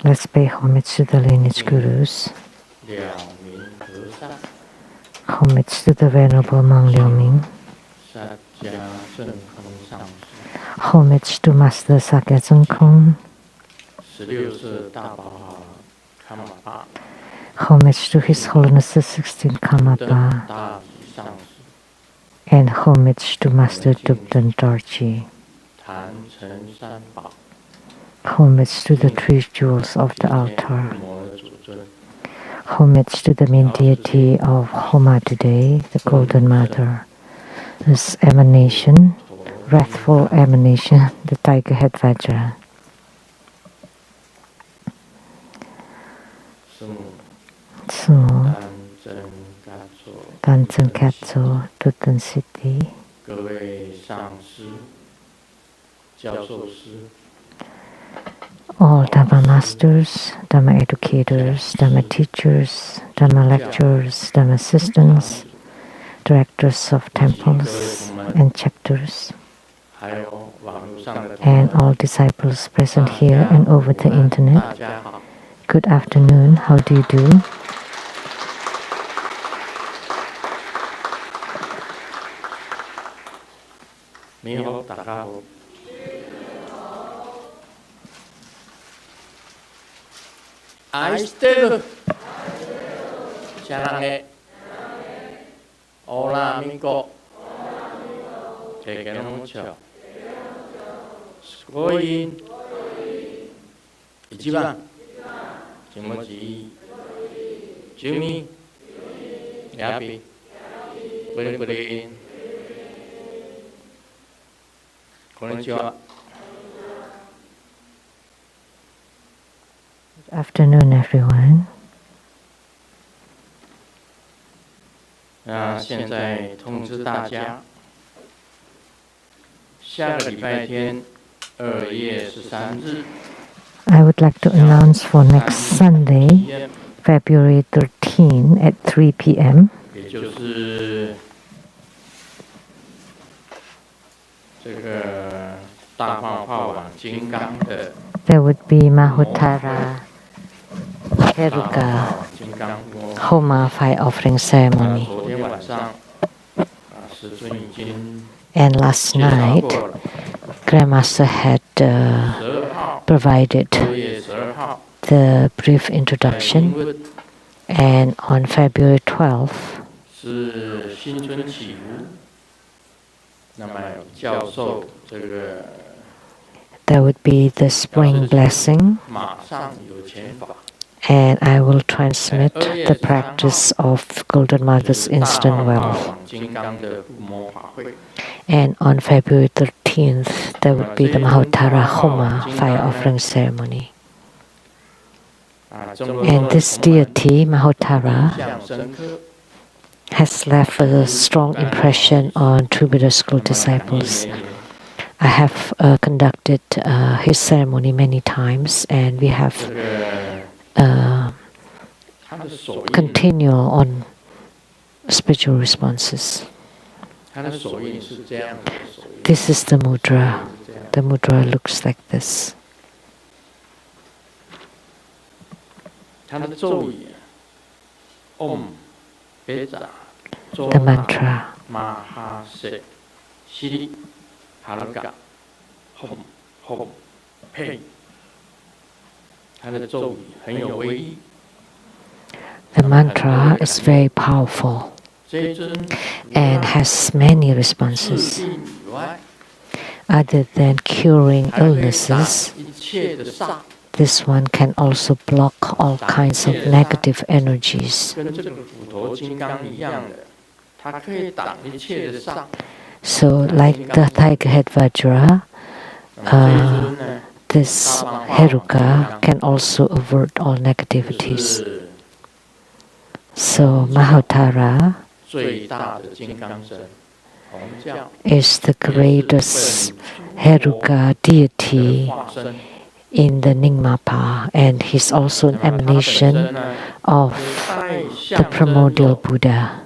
Let's pay homage to the lineage gurus. Homage to the Venerable Monk Liu Ming. Homage to Master Sakya Zhengkong. Homage to His Holiness the 16th Karmapa. And homage to Master Dubden Dorji. Homage to the three jewels of the altar. Homage to the main deity of Homa today, the Golden Mother. This emanation, wrathful emanation, the tiger head Vajra. Sumo, Ganzeng Katso, Tutan City. All Dharma masters, Dharma educators, Dharma teachers, Dharma lecturers, Dharma assistants, directors of temples and chapters, and all disciples present here and over the internet. Good afternoon, how do you do? Aisteru Sarange Ola Miko Tekeno mucho Sugoin Ichiban Kimochi Jumi Yapi Buri Konnichiwa. Good afternoon, everyone. 现在通知大家，下个礼拜天2月13日 I would like to announce for next Sunday, February 13 at 3 p.m. 也就是这个大放法王金刚的 There would be Mahotara Heruka Homa fire offering ceremony. 昨天晚上师尊已经 And last night, Grandmaster had provided 2月12号 the brief introduction, and on February 12th, 是新春祈福，那么教授这个 there would be the spring blessing, 马上有钱法。 and I will transmit the practice of Golden Mother's instant wealth. 金刚的附魔法会。 And on February 13th, there would be the Mahotara Homa fire offering ceremony. And this deity, Mahotara, has left a strong impression on true Buddha school disciples. I have conducted his ceremony many times, and we have continual on spiritual responses. This is the mudra. The mudra looks like this. The mantra. The mantra is very powerful and has many responses. Other than curing illnesses, this one can also block all kinds of negative energies. So, like the tiger head Vajra, this Heruka can also avert all negativities. So, Mahotara is the greatest Heruka deity in the Nyingmapa, and he's also an emanation of the primordial Buddha.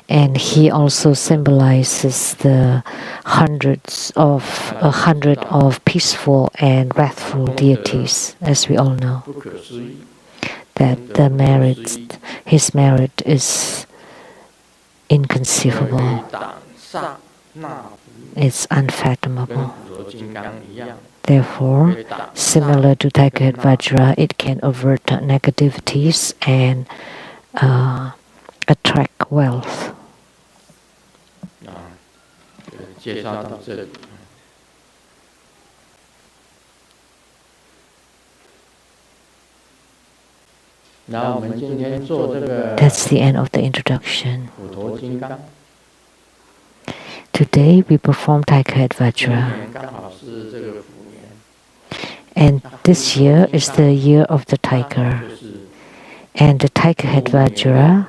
And he also symbolizes the hundred of peaceful and wrathful deities, as we all know. That his merit is inconceivable. It's unfathomable. Therefore, similar to Tiger Head Vajra, it can avert negativities and attract wealth. That's the end of the introduction. Today we perform Tiger Head Vajra. And this year is the year of the tiger. And the Tiger Head Vajra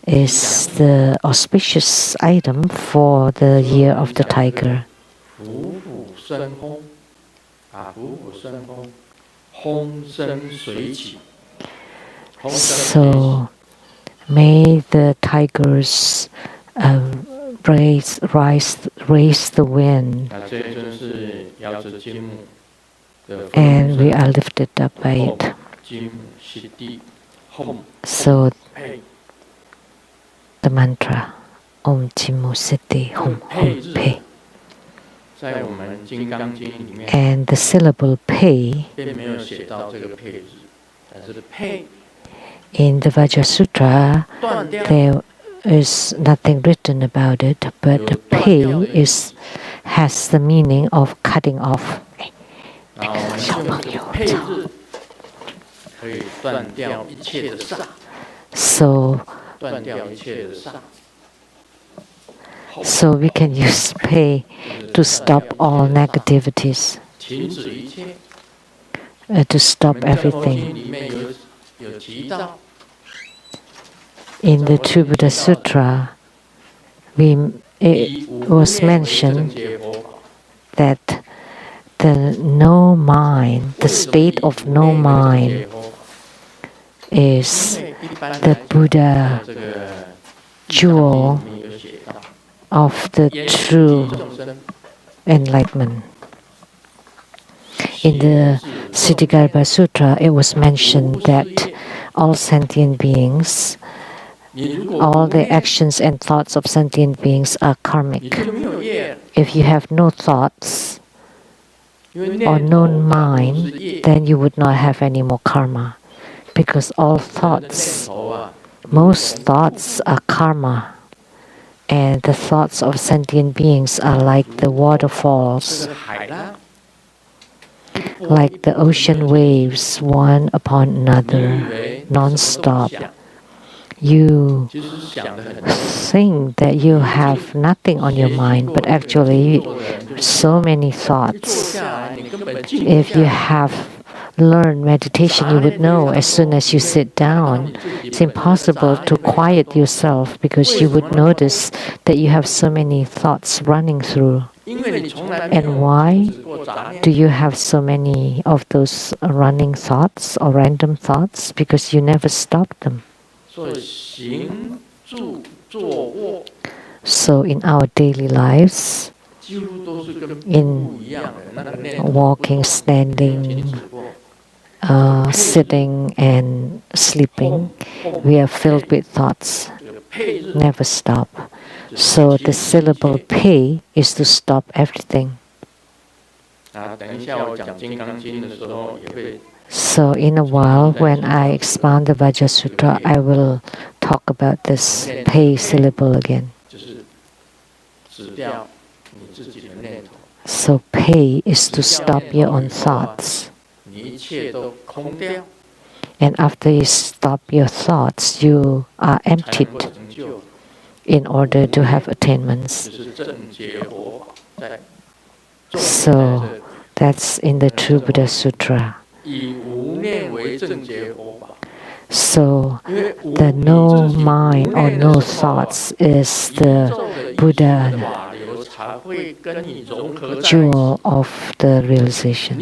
is the auspicious item for the year of the tiger. So may the tigers raise the wind, and we are lifted up by it. So the mantra Om Jimmu Siddhi Hum Hum Pe, and the syllable Pe in the Vajra Sutra there is nothing written about it, but the Pe has the meaning of cutting off. So we can use Pe to stop all negativities, to stop everything. In the True Buddha Sutra, it was mentioned that the no mind, the state of no mind, is the Buddha jewel of the true enlightenment. In the Siddhigarbha Sutra, it was mentioned that all sentient beings, all the actions and thoughts of sentient beings are karmic. If you have no thoughts or no mind, then you would not have any more karma. Because all thoughts, most thoughts are karma. And the thoughts of sentient beings are like the waterfalls, like the ocean waves, one upon another, non-stop. You think that you have nothing on your mind, but actually so many thoughts. If you have learned meditation, you would know as soon as you sit down, it's impossible to quiet yourself because you would notice that you have so many thoughts running through. And why do you have so many of those running thoughts or random thoughts? Because you never stop them. So in our daily lives, in walking, standing, sitting and sleeping, we are filled with thoughts, never stop. So the syllable Pe is to stop everything. So in a while, when I expound the Vajra Sutra, I will talk about this Pe syllable again. So Pe is to stop your own thoughts. And after you stop your thoughts, you are emptied in order to have attainments. So that's in the True Buddha Sutra. So the no mind or no thoughts is the Buddha jewel of the realization.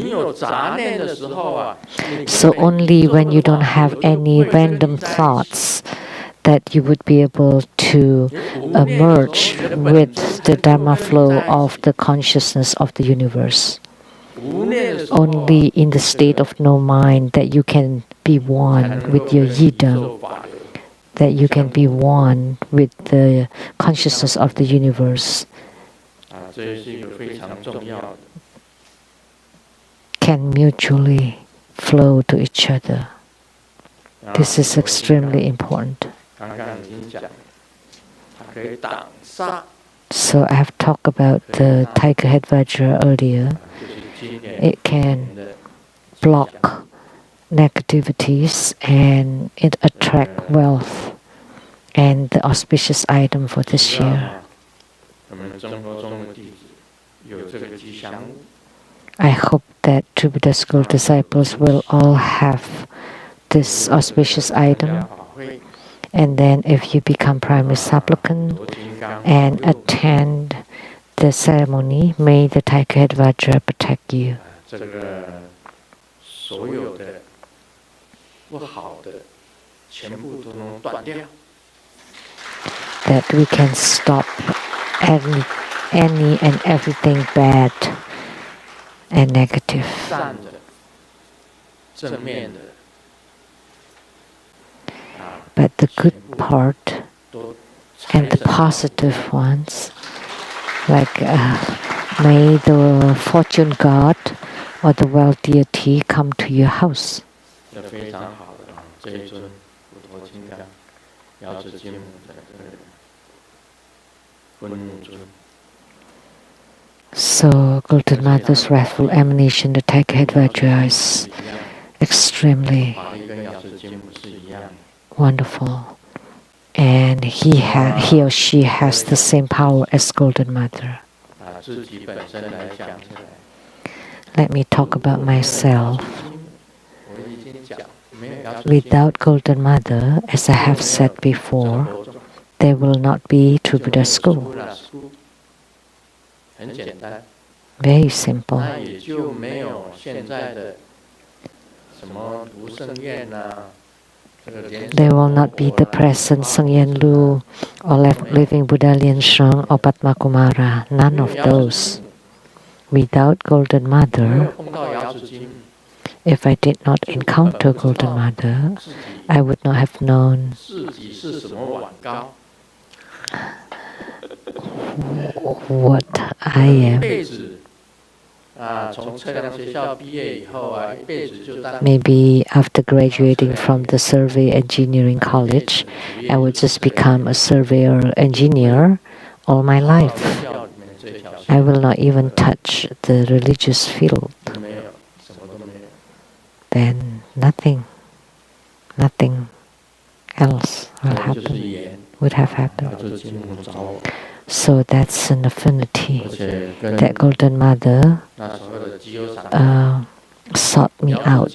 So only when you don't have any random thoughts, that you would be able to merge with the Dharma flow of the consciousness of the universe. Only in the state of no mind that you can be one with your yidam, that you can be one with the consciousness of the universe, can mutually flow to each other. This is extremely important. So I have talked about the tiger head vajra earlier. It can block negativities and it attracts wealth and the auspicious item for this year. I hope that True Buddha School disciples will all have this auspicious item. And then if you become primary supplicant and attend the ceremony, may the tiger head vajra protect you. That we can stop any and everything bad and negative. But the good part and the positive ones, like may the fortune god or the wealth deity come to your house. So Golden Mother's wrathful emanation, the tiger head vajra, is extremely wonderful, and he or she has the same power as Golden Mother. Let me talk about myself. Without Golden Mother, as I have said before, there will not be True Buddha School. Very simple. There will not be the present Sang Yen Lu or living Buddha Lien Sheng or Padma Kumara. None of those. Without Golden Mother, if I did not encounter Golden Mother, I would not have known what I am. Maybe after graduating from the survey engineering college, I would just become a surveyor engineer all my life. I will not even touch the religious field. Then nothing else would have happened. So that's an affinity that Golden Mother sought me out.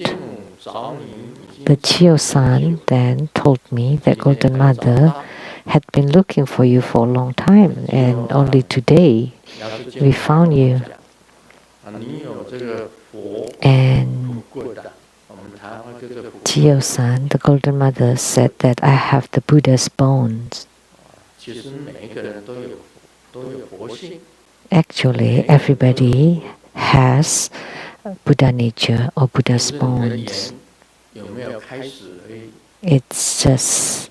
The Chio-san then told me that Golden Mother had been looking for you for a long time, and only today we found you. And Chio-san, the Golden Mother, said that I have the Buddha's bones. Actually, everybody has Buddha nature or Buddha's bones. It's just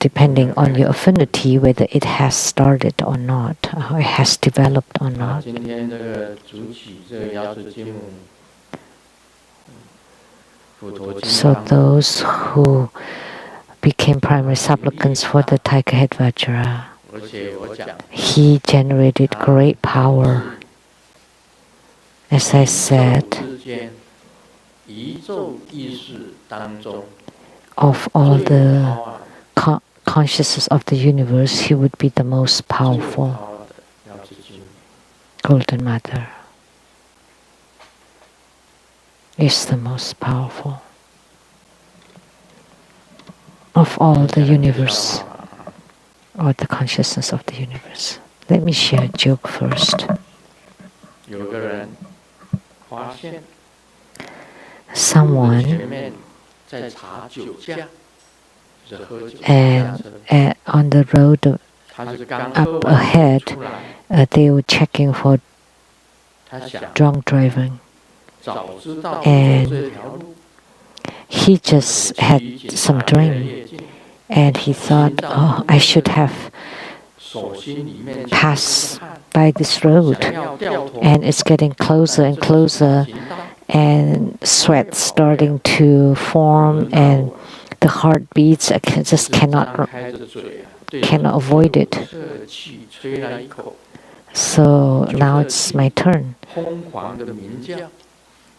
depending on your affinity whether it has started or not, or it has developed or not. So those who became primary supplicants for the tiger head vajra, he generated great power. As I said, of all the consciousness of the universe, he would be the most powerful. Golden Mother is the most powerful of all the universe, or the consciousness of the universe. Let me share a joke first. Someone and on the road up ahead, they were checking for drunk driving, and he just had some drink, and he thought, oh, I should have passed by this road, and it's getting closer and closer, and sweat starting to form, and the heartbeats, I just cannot avoid it. So now it's my turn.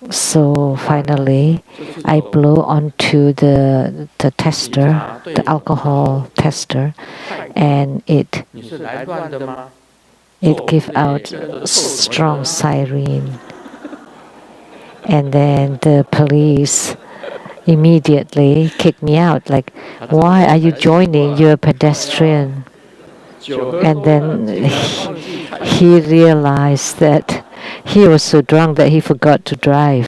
So finally, I blow onto the tester, the alcohol tester, and it gives out a strong siren. And then the police immediately kicked me out. Like, why are you joining? You're a pedestrian. And then he realized that he was so drunk that he forgot to drive.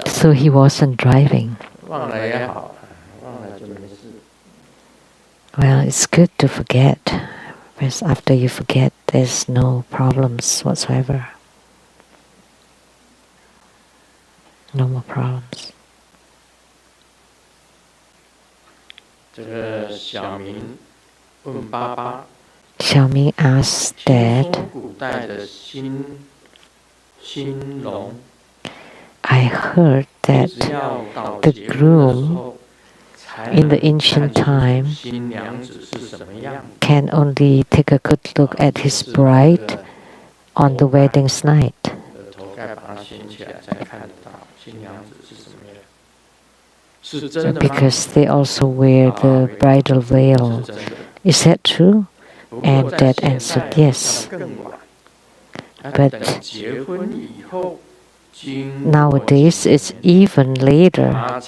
So he wasn't driving. Well, it's good to forget. Because after you forget, there's no problems whatsoever. No more problems. Xiaoming asked Dad, I heard that the groom in the ancient time can only take a good look at his bride on the wedding's night. Because they also wear the bridal veil. Is that true? And Dad answered yes. But nowadays it's even later.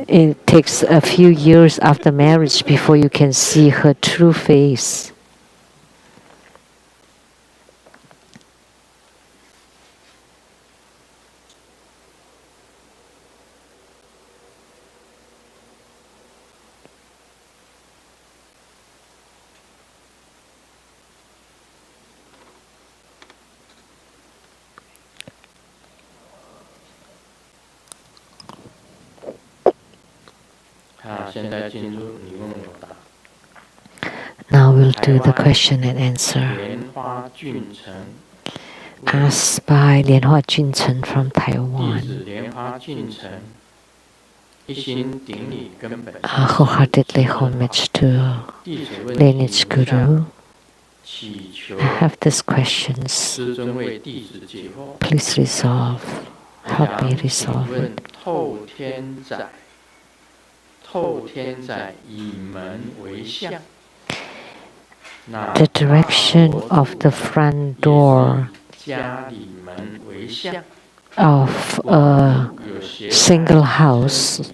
It takes a few years after marriage before you can see her true face. Now we'll do the question and answer. Asked by Lianhua Junchen from Taiwan. Wholeheartedly homage to lineage guru. I have these questions. Please resolve. Help me resolve it. The direction of the front door of a single house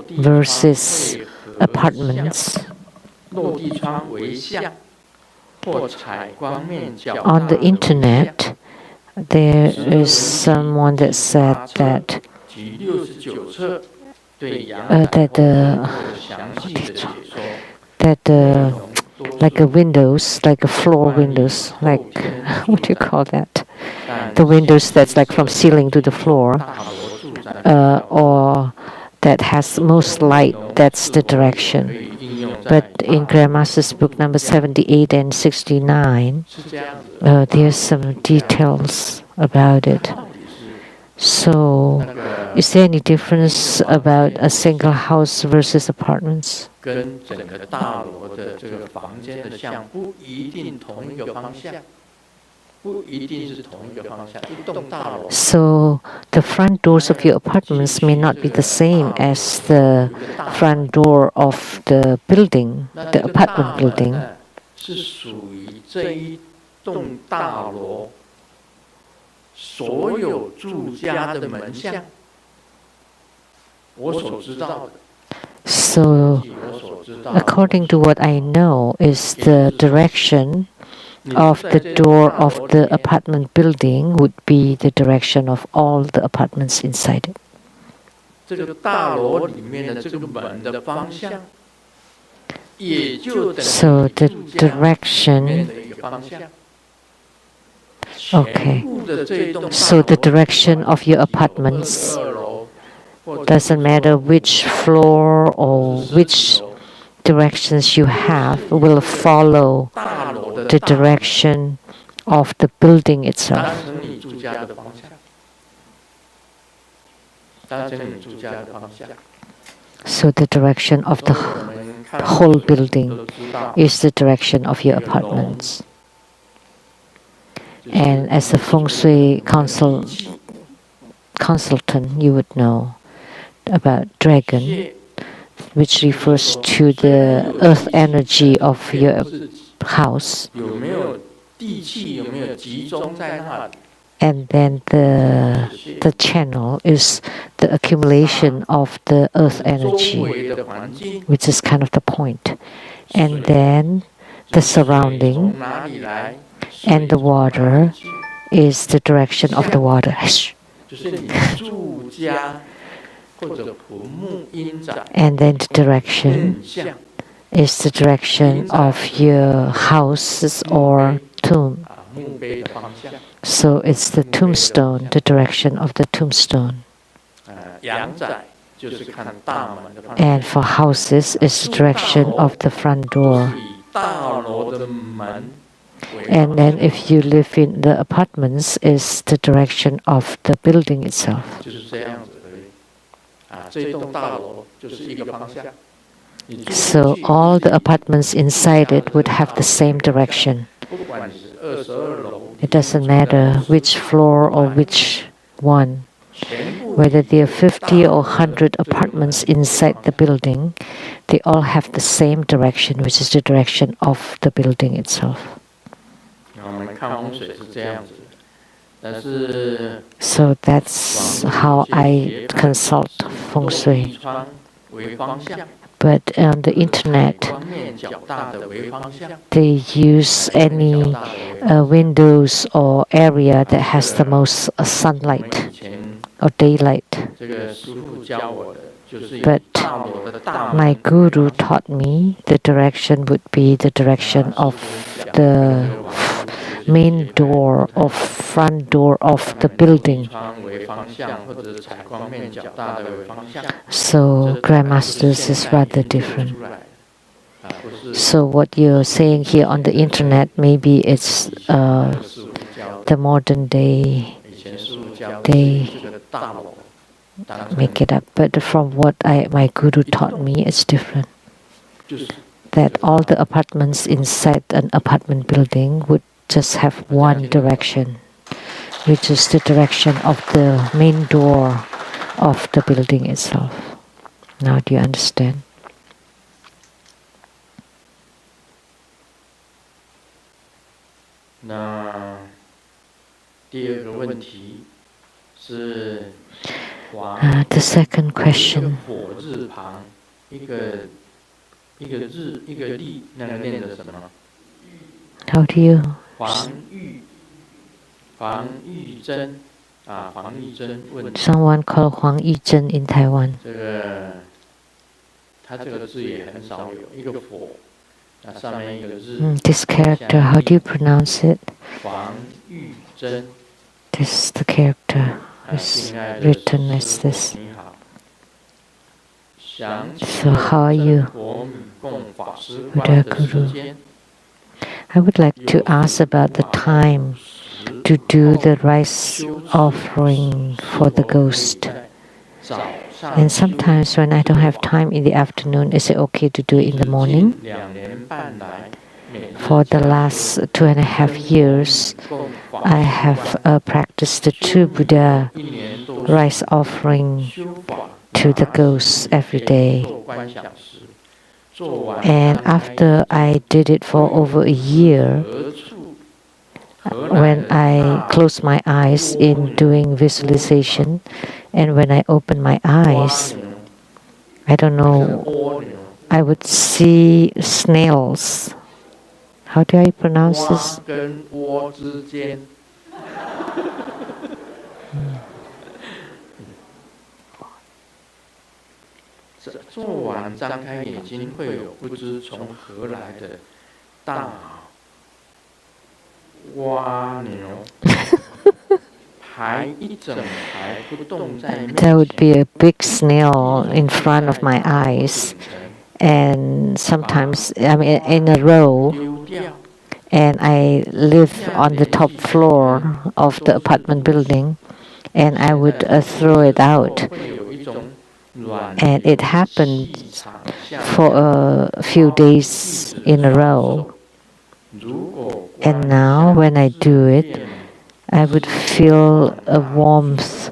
versus apartments. On the internet, there is someone that said that like a windows, like a floor windows, like what do you call that? The windows that's like from ceiling to the floor, or that has most light. That's the direction. But in Grandmaster's book number 78 and 69, there's some details about it. So, is there any difference about a single house versus apartments? So, the front doors of your apartments may not be the same as the front door of the building, the apartment building. So, according to what I know, is the direction of the door of the apartment building would be the direction of all the apartments inside it. 这个大楼里面的这个门的方向，也就等于 So the 住家里面 direction, 的一个方向。 okay. 全部的这一栋大 So 楼 the direction of your apartments 22楼，或者 doesn't matter which floor or 是 which 10楼 directions you have will follow 大楼的 the 大门 direction of the building 当 itself. 成你住家的方向，当成你住家的方向。 So the direction of 所 the 以我们看 whole 风水 building 都知道， is the direction of your 一个龙 apartments. 就是 And as a feng shui 地气 consultant, you would know about dragon, 血 which refers to the earth energy of your house. 有没有地气，有没有集中在那里？ And then the channel is the accumulation of the earth 周 energy, 围的环境， which is kind of the point. And then the 水 surrounding 从哪里来？ and the 水从哪里 water 去 is the direction of the water. 就是你住家或者蒲木阴宅 And then the direction 更像 is the direction of your houses or tomb. 墓碑的方向。 So it's the tombstone, the direction of the tombstone. 阳宅就是看大门的方向。 And for houses, it's the direction of the front 都 door. 是以大楼的门为 And 方 then 向， if you live in the apartments, is the direction of the building itself. 就是这样子而已。这一栋大楼就是一个方向。你住进 So 去 all the apartments inside it would have the same direction. 不管你是22楼， It doesn't matter which floor or which one. 全部 Whether there are 50 or 100 apartments inside the building, they all have the same direction, which is the direction of the building itself. 我们看风水是这样子的，但是 So that's how I consult feng shui. 窗为方向， But on the internet, 光面较大的为方向， they use any windows or area that has the most 我 sunlight 们以前 or daylight. 这个师傅教我的，就是以 But 大楼的大 My 门 guru taught me the direction would be the direction of the main door or front door of the building. 窗为方向，或者采光面较大的为方向。 So grandmasters is rather different. 不是 So what you're saying here on the internet, maybe it's 师傅教的， the modern day 以前师傅教的 they 这个大楼，当成 make it up. But from what my guru taught me, it's different. 就是 That all the apartments inside an apartment building would just have one direction, which is the direction of the main door of the building itself. Now do you understand? 那第二个问题是黄 The second 一个 question, 火字旁，一个日一个立，那个念的什么？ how do you? 黄玉珍黄玉珍问 Someone called Huang Yizhen in Taiwan. 这个，他这个字也很少有，一个火，那上面一个日， This character, how do you pronounce it? 黄玉珍。 This is the character. It's 亲爱的 written as 师父 this. 你好，想请 So how are 问 you? 真佛米供法师 Buddha 观的时 Guru. 间， I would like to ask about the time to do the rice offering for the ghost. 早上 And sometimes when I don't have time in the afternoon, is it okay to do it in the morning? 2年半来，每日 For the last 2.5 years, 供法 I have practiced the two Buddha 1年多 rice offering 修法 to the ghosts every day. 做观想时，做完 And after I did it for over a year, 何处 when I close my eyes in doing visualization, and when I open my eyes, I don't know, I would see snails How do I pronounce 蛙 this? 跟窝之间。做完张开眼睛，会有不知从何来的大蜗牛排一整排不动在面 There would 前， be a big snail in front of my eyes, and sometimes, I mean, in a row, 丢掉。 and I live on the top floor of the apartment building, and I would throw it out. 会有一种软 And 流 it happened 气场下 for a few days in a row. 如果 And now, when I do it, I would feel a warmth,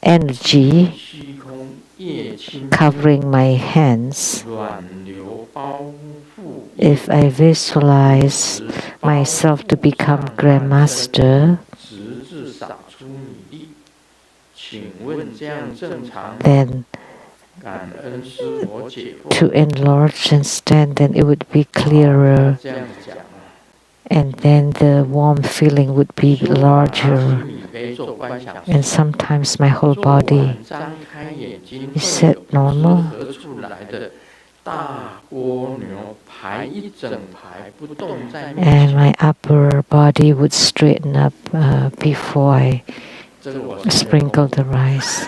energy 虚空液清 covering my hands. 软流包覆 If I visualize myself to become Grandmaster, 直至洒出米粒。请问这样正常吗？ then 感恩师佛解惑。 to enlarge and stand, then it would be clearer, 这样子讲啊， and then the warm feeling would be 拿起 larger. 米杯做观想 And sometimes my whole 做完 body 张开眼睛 is 会 set 有不知 normal. 何处来的大蜗牛排一整排不动在面 And 前。 my upper body would straighten up before I 这个我是没有 sprinkle the rice.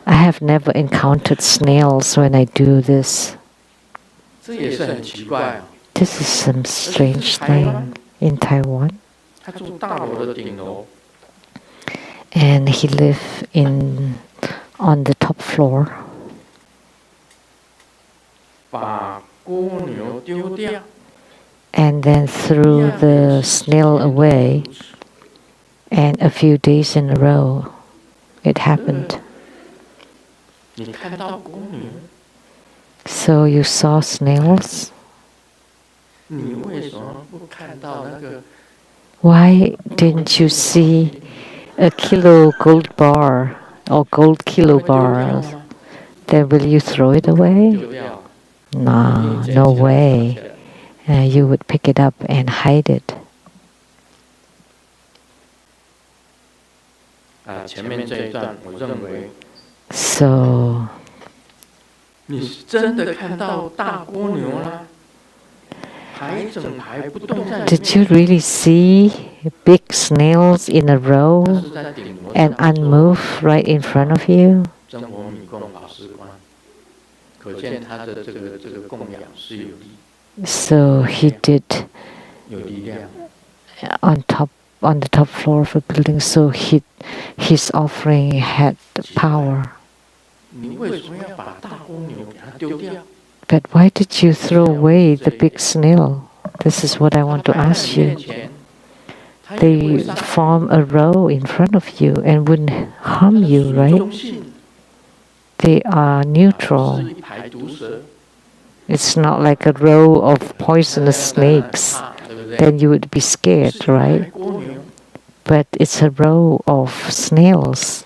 I have never encountered snails when I do this. 这也是很奇怪啊。 This is some strange thing in Taiwan. 他住大楼的顶楼， And he lived on the top floor. 把蜗牛丢掉， And then threw the snail away. And a few days in a row, it happened. 你看到蜗牛， So you saw snails? 你为什么不看到那个 Why didn't you see a kilo gold bar or gold kilo 会丢掉 bars? 吗？ Then will you throw it away? 丢掉， No, no way. You would pick it up and hide it. 前面这一段，我认为 So 你是真的看到大蜗牛啦，排整排不动在你面 did you 前， really see big snails in a 它 row 是在顶楼 and 上做 unmoved right in front of you? 真我米供法师观，可见他的这个供养是有力 So he did 有力量。 on the top floor of a building. So his offering had power. 你为什么要把大蜗牛给它丢掉？ But why did you throw away the big snail? This is what I want to 它摆在 ask 你面 you. 前，它也不 They 会伤害 form a row in front of you and wouldn't 你， harm 它 you, 是 right? 中性， They are 不 neutral. 是一排毒蛇， It's not like a row of poisonous snakes. 怕对不对？ Then you would be 是 scared, 一排 right? 蜗牛， But it's a row of snails.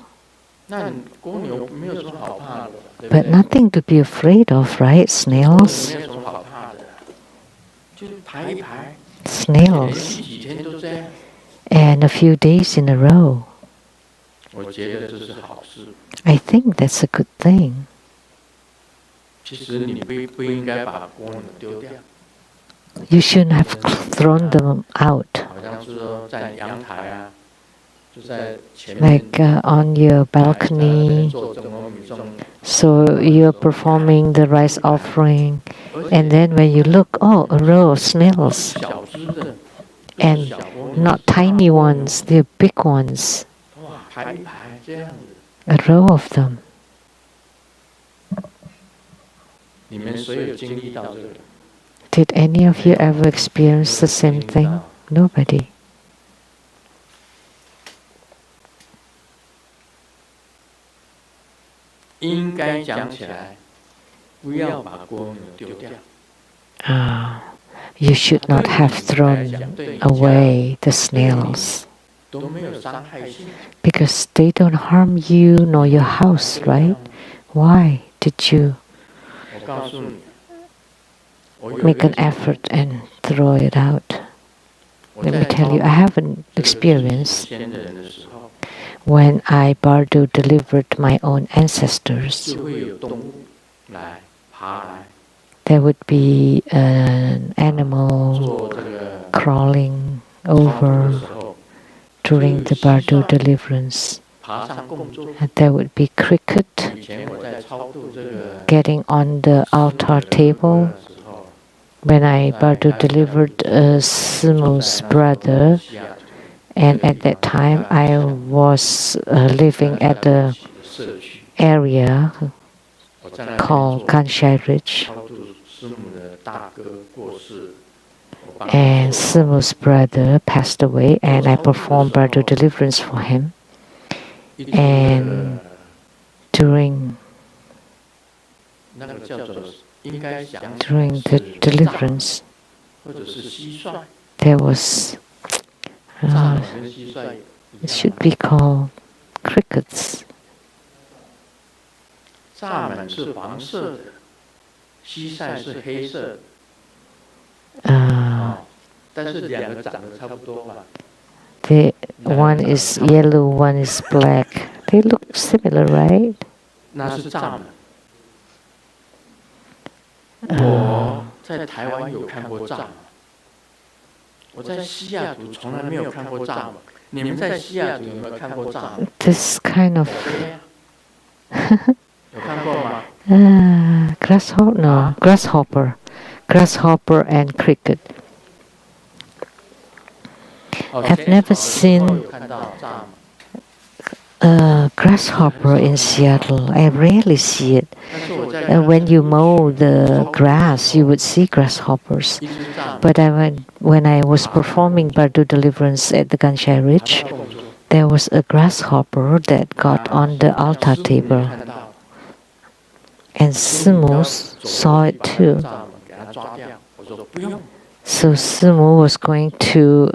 那你蜗牛没有什么好怕的，对不 But 对？ nothing to be afraid of, right? Snails? 没有什么好怕的，就排一排，连 Snails. 续几天都这样， And a few days in a row. 我觉得这是好事。 I think that's a good thing. 其实你不应该把蜗牛丢掉， You shouldn't have thrown them out. 好像是说在阳台啊，就在前面 Like on your 在那边 balcony. 做正阿弥种， So you're performing the rice offering. 而 And 且 then when you look, oh, a row of snails. 小只的， And 小蜗牛 not tiny ones, they're big ones. 哇，排一排这样子， A row of them. 你们谁有经历到这个？ Did any of you ever experience the same thing? Nobody. 应该讲起来，不要把蜗牛丢掉。 You should not have thrown away the snails 都没有伤害性， because they don't harm you nor your house, right? Why did you 我告诉你，我有一 make 个 an effort and throw it out. Let me tell you, I have an experience when I bardo delivered my own ancestors. There would be an animal crawling over during the bardo deliverance. And there would be cricket getting on the altar table. When I bardo delivered Sumu's brother, and at that time I was living at the area called Kanshai Ridge, and Sumu's brother passed away, and I performed bardo deliverance for him. And during the deliverance, there was it should be called crickets. One is yellow, one is black. They look similar, right? This kind of grasshopper and cricket. I've never seen a grasshopper in Seattle. I rarely see it. When you mow the grass, you would see grasshoppers. But when I was performing bardo deliverance at the Kanshai Ridge, there was a grasshopper that got on the altar table. And Sumu saw it too. So Sumu was going to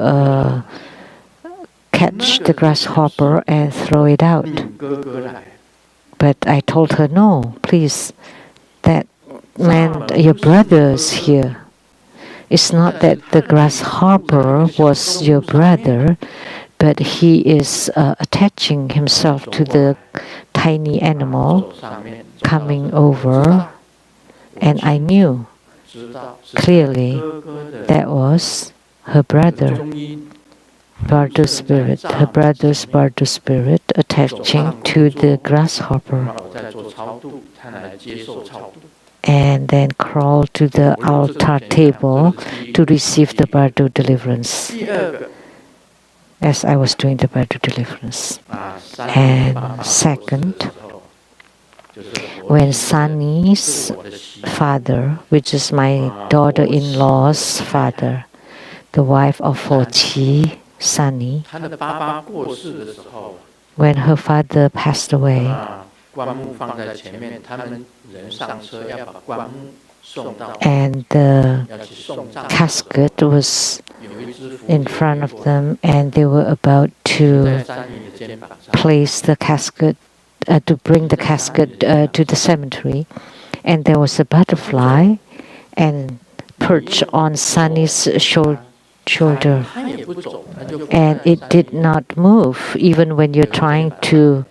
catch the grasshopper and throw it out. But I told her, no, please, that meant your brother's here. It's not that the grasshopper was your brother, but he is attaching himself to the tiny animal coming over. And I knew clearly that was her brother. Bardo spirit, her brother's bardo spirit attaching to the grasshopper, and then crawl to the altar table to receive the bardo deliverance as I was doing the bardo deliverance. And second, when Sunny's father, which is my daughter-in-law's father, the wife of Fochi, Sunny, when her father passed away, and the casket was in front of them, and they were about to place the casket, to bring the casket to the cemetery, and there was a butterfly and perched on Sunny's shoulder, and it did not move even when you're trying to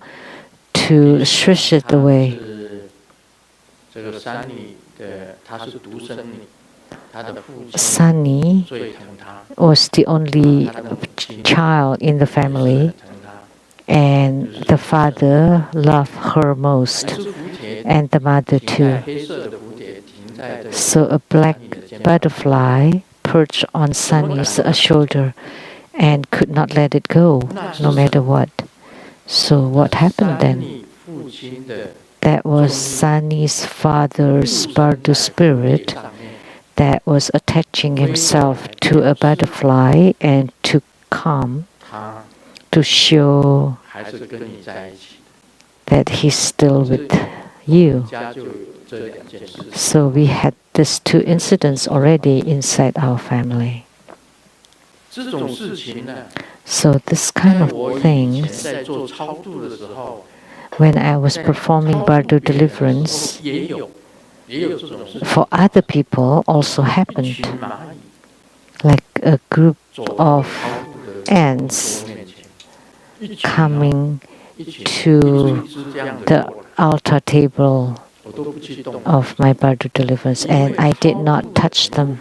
swish it away. Sunny was the only child in the family, and the father loved her most, and the mother too. So a black butterfly perched on Sunny's shoulder and could not let it go, no matter what. So what happened then? That was Sunny's father's bardo spirit that was attaching himself to a butterfly and to come to show that he's still with you. So we had these two incidents already inside our family. So this kind of things, when I was performing bardo deliverance, for other people also happened. like a group of ants coming to the altar table of my birth deliverance, and I did not touch them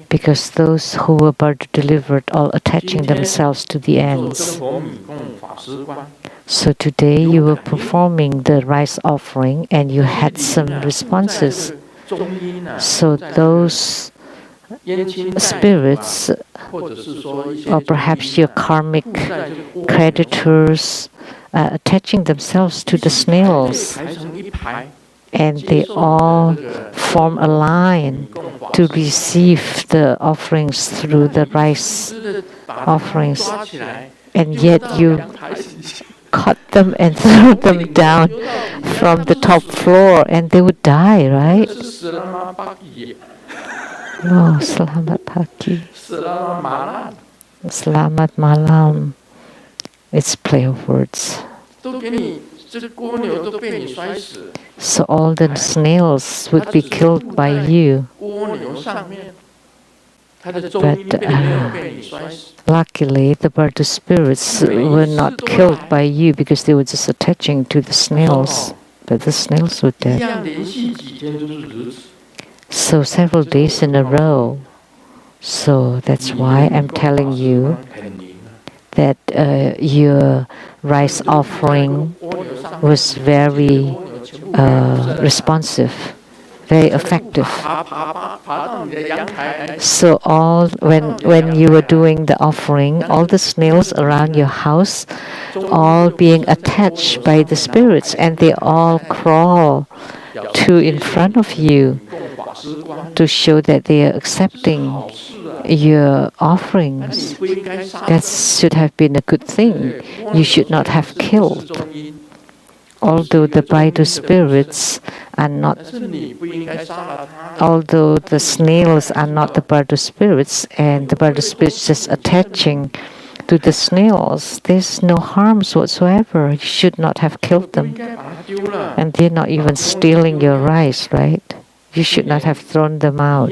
because those who were birth delivered all attaching themselves to the ants. So today you were performing the rice offering and you had some responses. So those spirits, or perhaps your karmic creditors, attaching themselves to the snails, and they all form a line to receive the offerings through the rice offerings, and yet you caught them and threw them down from the top floor, and they would die, right? Oh, selamat pagi. Selamat malam. It's play of words. So all the snails would be killed by you. But luckily, the bird spirits were not killed by you because they were just attaching to the snails. But the snails were dead. So several days in a row. So that's why I'm telling you that your rice offering was very responsive, very effective. So when you were doing the offering, all the snails around your house, all being attached by the spirits, and they all crawl to in front of you to show that they are accepting your offerings. That should have been a good thing. You should not have killed. Although the bridal spirits are not, although the snails are not the bridal spirits, and the bridal spirits just attaching to the snails, there's no harms whatsoever. You should not have killed them. And they're not even stealing your rice, right? You should not have thrown them out.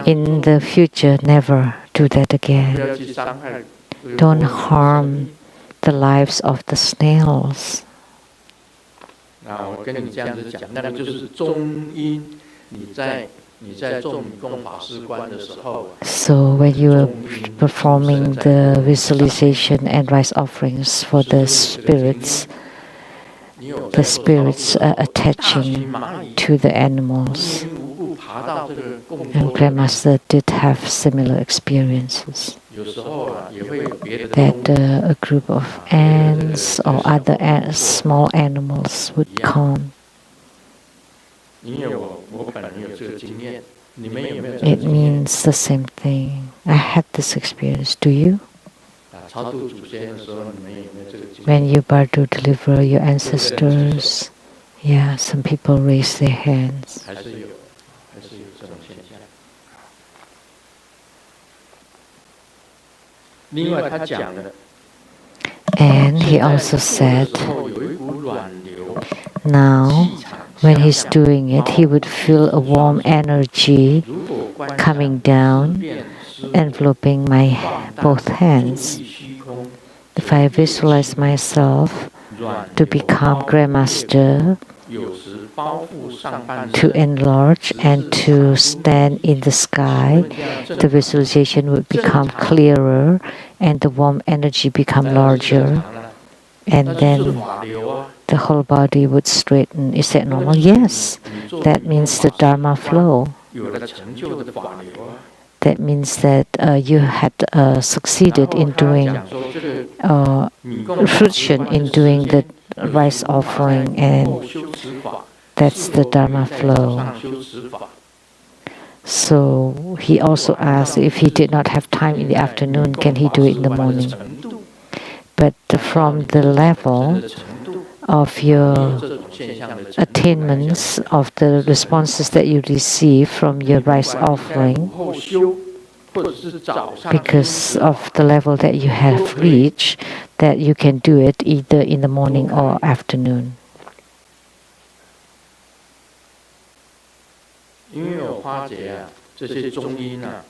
In the future, never do that again. Don't harm the lives of the snails. So when you are performing the visualization and rice offerings for the spirits are attaching to the animals. And Grandmaster did have similar experiences. That a group of ants or other small animals would come. It means the same thing. I had this experience. Do you? When you about to deliver your ancestors, yeah, some people raise their hands. And he also said, now, when he's doing it, he would feel a warm energy coming down, enveloping my both hands. If I visualize myself to become Grandmaster, to enlarge and to stand in the sky, the visualization would become clearer and the warm energy become larger, and then the whole body would straighten. Is that normal? Yes. That means the Dharma flow. That means that you had succeeded in doing fruition in doing the rice offering, and that's the Dharma flow. So he also asked if he did not have time in the afternoon, can he do it in the morning? But from the level of your attainments, of the responses that you receive from your rice offering, because of the level that you have reached, that you can do it either in the morning or afternoon. 因为有花节啊，这些中阴啊，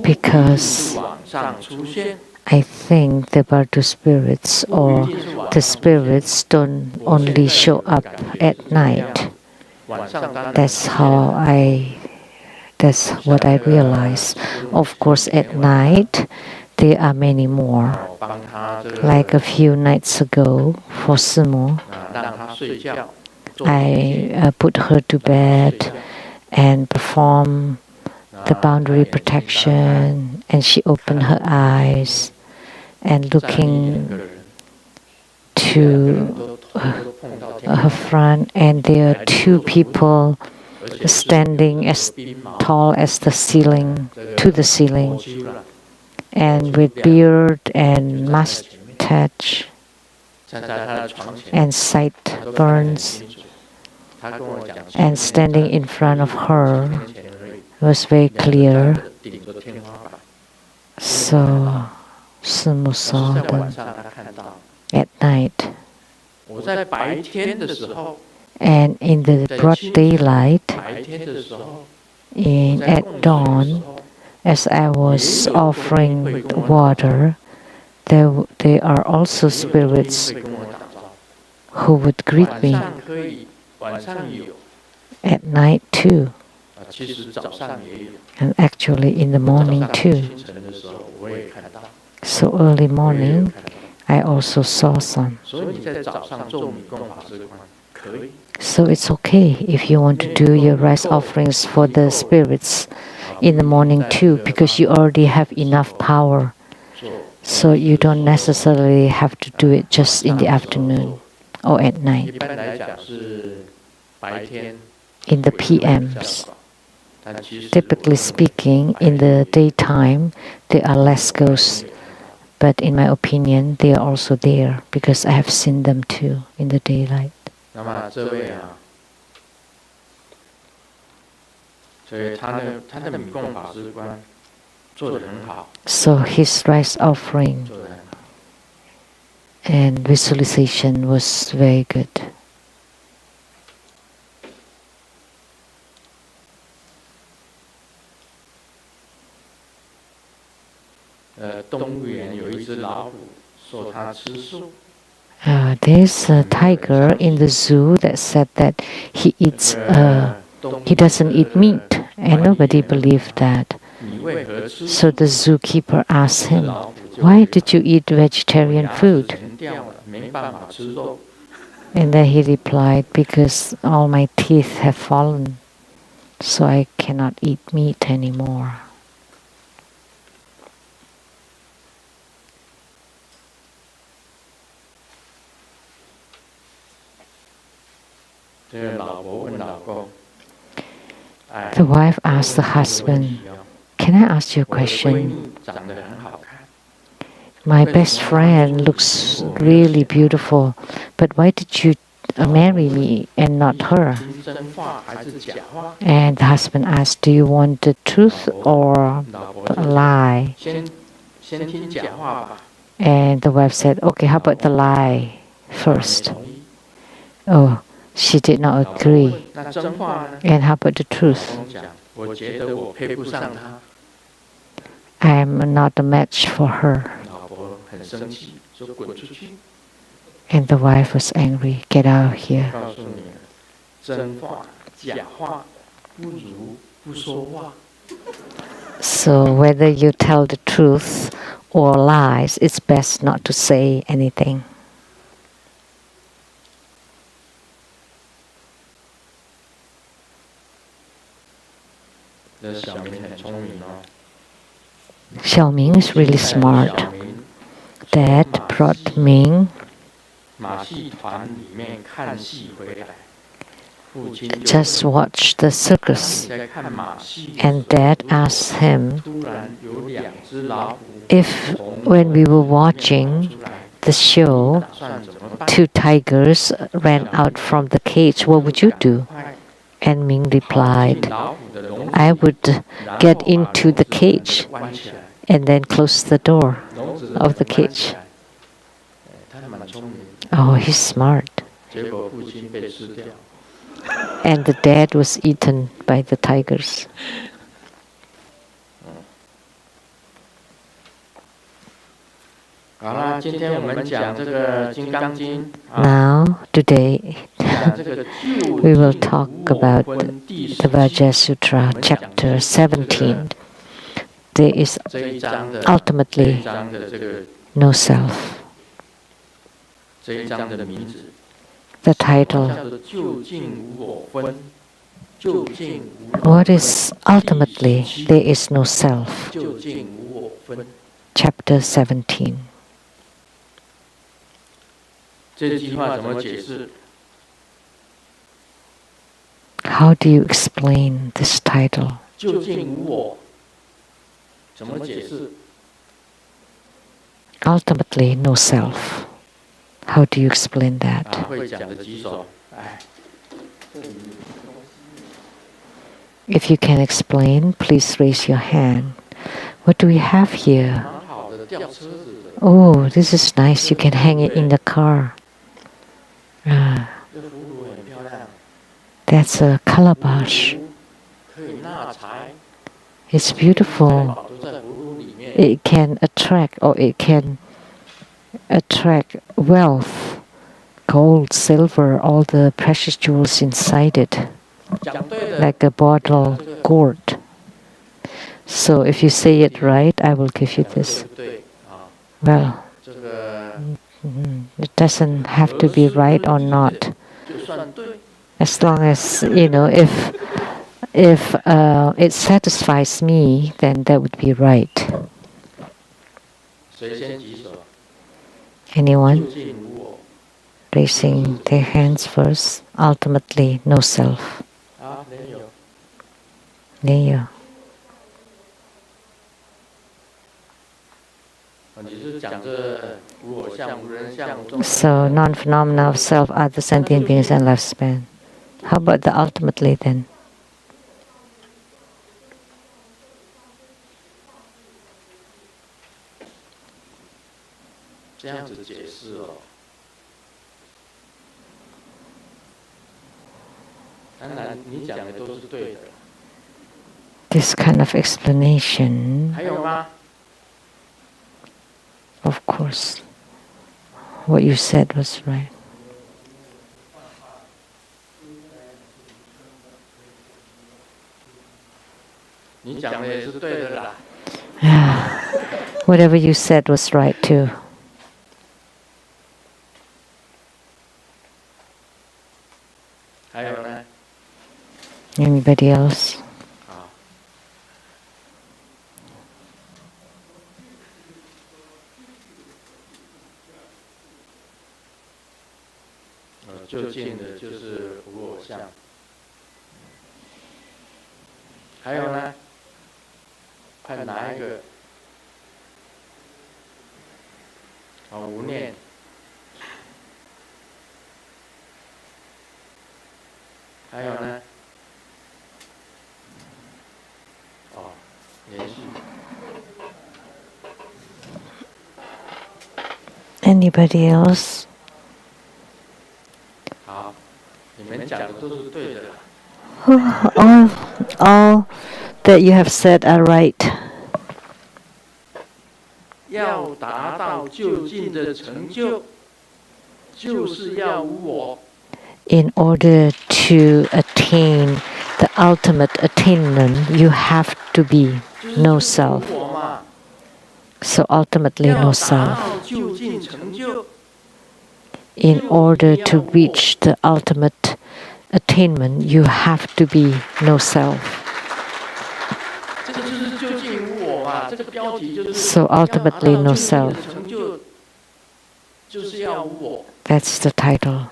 because 往上出现， I think the Bardo spirits or the spirits don't only show up at night. 晚上当然 That's what I realize. Of course, at night there are many more. 帮他这个 Like a few nights ago, for Sumo, 让他睡觉， I put her to bed and perform the boundary protection, and she opened her eyes and looking to her front, and there are two people standing as tall as the ceiling, to the ceiling, and with beard and mustache 站在他的床前， and sideburns, 他跟我讲， and standing in front of her was very clear. 顶着天花板， So Sumo saw 在晚 them 上他看到， at night. 我在白天的时候， And in the broad daylight, 白天的时候， at dawn, as I was offering water, there are also spirits 会跟我打招呼， who would greet 晚 me 上可以，晚上有， at night too, 其实早上也有， and actually in the 早 morning 上 too. 清晨的时候我也看到， So early 我也 morning, 有看到， I also saw some. 所以你在早上做米供法师观可以， So it's okay if you want to do your rice offerings for the spirits in the morning too, because you already have enough power. 做 So you don't necessarily have to do it just in the afternoon or at 一 night, 般来讲是白天 in the 会比较 PMs. 少，但其实 Typically speaking, in the daytime, there are less ghosts. But in my opinion, they are also there because I have seen them too in the daylight. 那么这位啊，所以他的米供法师观做得很好， So his rice offering 做得很好。 and visualization was very good. 动物园有一只老虎，说它吃素， There's a tiger in the zoo that said that he eats. He doesn't eat meat, and nobody believed that. 你为何吃素？ So the zookeeper asked him, "Why did you eat vegetarian 牙齿 food?" 全掉了，没办法吃肉。 And then he replied, "Because all my teeth have fallen, so I cannot eat meat anymore." 这个老婆问老公：“哎， The wife asked the husband, "Can I ask you a 我的闺 question? 蜜长得很好看， My best friend looks really beautiful, but why did you marry me and not her?" 听真话还是假话？ And the husband asked, "Do you want the truth or 老婆 a 就 lie?" 先听假话吧。 And the wife said, "Okay, how about the lie 没 first?" 同意 Oh, she did not 老婆 agree. 问那真话呢？ And how about the 老 truth? 公讲：我觉得我配不上她。 I'm not a match for her. 老婆很生气，说滚出去。 And the wife was angry. "Get out of here." 告诉你，真话假话不如不说话。 So whether you tell the truth or lies, it's best not to say anything. 这小明很聪明哦。 Xiaoming is really smart. 小明 Dad brought Ming 马戏团里面看戏回来，父亲就 just watched the 你 circus, 在看马戏， and Dad asked him 突然有两只老虎 if, when we were watching 出来， the show, 打算怎么办？ two tigers ran out from the cage. What would you do? 快 And Ming 跑进 replied, 老虎的笼子， "I would 然后 get 把 into the 笼子 cage 关起来， and then close the door 笼子 of the 关起 cage." 来。他蛮聪明， Oh, he's smart. 结果父亲被吃掉。and the dead was eaten by the tigers. Now, today, we will talk about the Vajra Sutra, chapter 17. There is ultimately no self. The title, what is ultimately there is no self? Chapter 17. How do you explain this title? Ultimately, no self. How do you explain that? If you can explain, please raise your hand. What do we have here? Oh, this is nice. You can hang it in the car. That's a calabash. It's beautiful. It can attract wealth, gold, silver, all the precious jewels inside it, like a bottle gourd. So if you say it right, I will give you this. Well, it doesn't have to be right or not. As long as, if it satisfies me, then that would be right. Anyone? Raising their hands first. Ultimately, no self. There. So, non-phenomena of self, other sentient beings, and lifespan. How about the ultimately then? This kind of explanation, of course, what you said was right. Whatever you said was right too. Anybody else? Anybody else? All that you have said are right. In order to attain the ultimate attainment, you have to be no self. So ultimately, no self. In order to reach the ultimate attainment, you have to be no self. So ultimately, no self. That's the title.